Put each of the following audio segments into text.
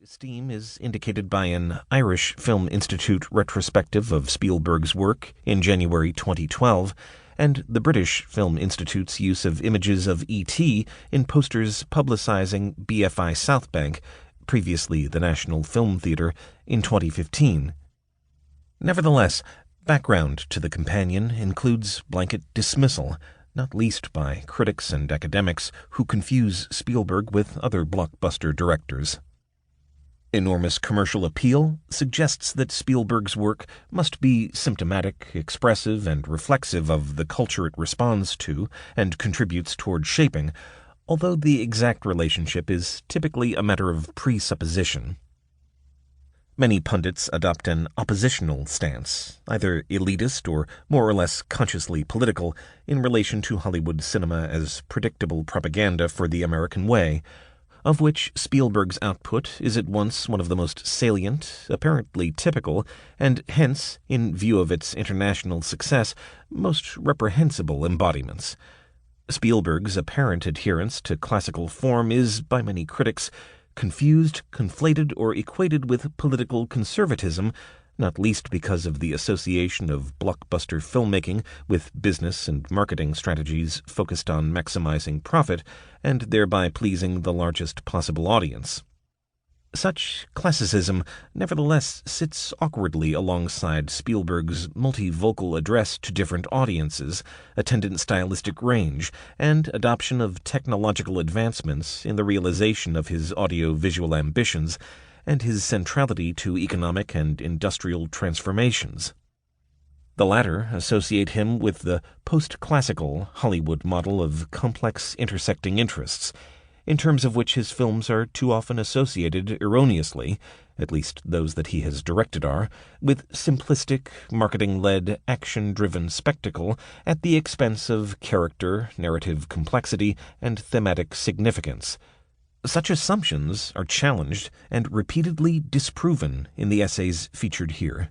esteem is indicated by an Irish Film Institute retrospective of Spielberg's work in January 2012, and the British Film Institute's use of images of E.T. in posters publicizing BFI South Bank, previously the National Film Theatre, in 2015. Nevertheless, background to the companion includes blanket dismissal, not least by critics and academics who confuse Spielberg with other blockbuster directors. Enormous commercial appeal suggests that Spielberg's work must be symptomatic, expressive, and reflexive of the culture it responds to and contributes toward shaping, although the exact relationship is typically a matter of presupposition. Many pundits adopt an oppositional stance, either elitist or more or less consciously political, in relation to Hollywood cinema as predictable propaganda for the American way, of which Spielberg's output is at once one of the most salient, apparently typical, and hence, in view of its international success, most reprehensible embodiments. Spielberg's apparent adherence to classical form is, by many critics, confused, conflated, or equated with political conservatism, not least because of the association of blockbuster filmmaking with business and marketing strategies focused on maximizing profit and thereby pleasing the largest possible audience. Such classicism nevertheless sits awkwardly alongside Spielberg's multivocal address to different audiences, attendant stylistic range, and adoption of technological advancements in the realization of his audio-visual ambitions, and his centrality to economic and industrial transformations. The latter associate him with the post-classical Hollywood model of complex intersecting interests, in terms of which his films are too often associated erroneously, at least those that he has directed are, with simplistic, marketing-led, action-driven spectacle at the expense of character, narrative complexity, and thematic significance. Such assumptions are challenged and repeatedly disproven in the essays featured here.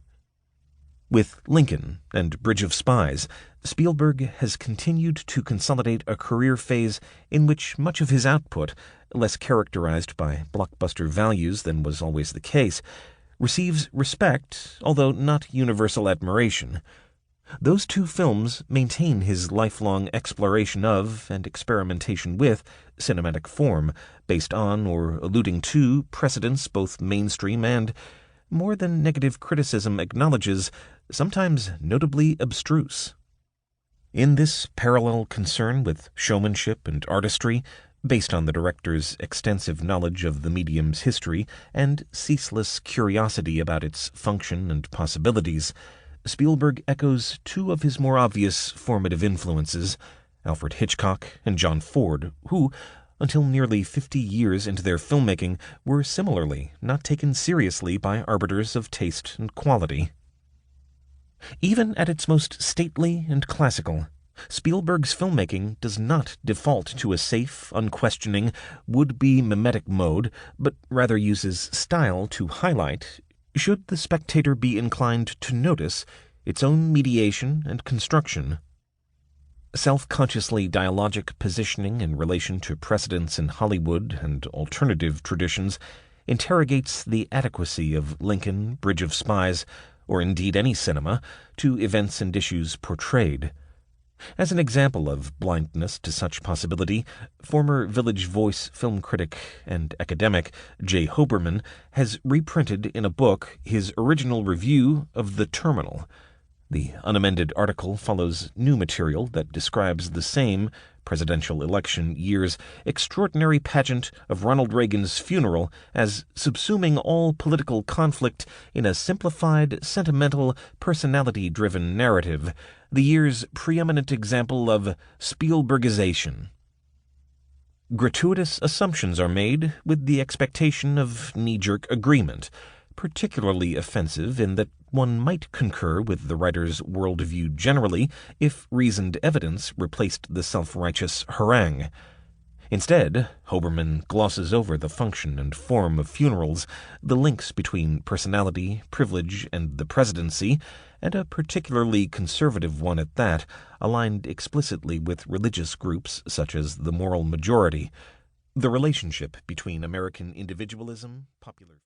With Lincoln and Bridge of Spies, Spielberg has continued to consolidate a career phase in which much of his output, less characterized by blockbuster values than was always the case, receives respect, although not universal admiration. Those two films maintain his lifelong exploration of and experimentation with cinematic form, based on or alluding to precedents both mainstream and, more than negative criticism acknowledges, sometimes notably abstruse. In this parallel concern with showmanship and artistry, based on the director's extensive knowledge of the medium's history and ceaseless curiosity about its function and possibilities, Spielberg echoes two of his more obvious formative influences, Alfred Hitchcock and John Ford, who, until nearly 50 years into their filmmaking, were similarly not taken seriously by arbiters of taste and quality. Even at its most stately and classical, Spielberg's filmmaking does not default to a safe, unquestioning, would-be mimetic mode, but rather uses style to highlight, should the spectator be inclined to notice, its own mediation and construction. Self-consciously dialogic positioning in relation to precedents in Hollywood and alternative traditions interrogates the adequacy of Lincoln, Bridge of Spies, or indeed any cinema, to events and issues portrayed. As an example of blindness to such possibility, former Village Voice film critic and academic J. Hoberman has reprinted in a book his original review of The Terminal. The unamended article follows new material that describes the same presidential election year's extraordinary pageant of Ronald Reagan's funeral as subsuming all political conflict in a simplified, sentimental, personality-driven narrative, the year's preeminent example of Spielbergization. Gratuitous assumptions are made with the expectation of knee-jerk agreement, particularly offensive in that one might concur with the writer's worldview generally if reasoned evidence replaced the self-righteous harangue. Instead, Hoberman glosses over the function and form of funerals, the links between personality, privilege, and the presidency, and a particularly conservative one at that, aligned explicitly with religious groups such as the moral majority, the relationship between American individualism, popular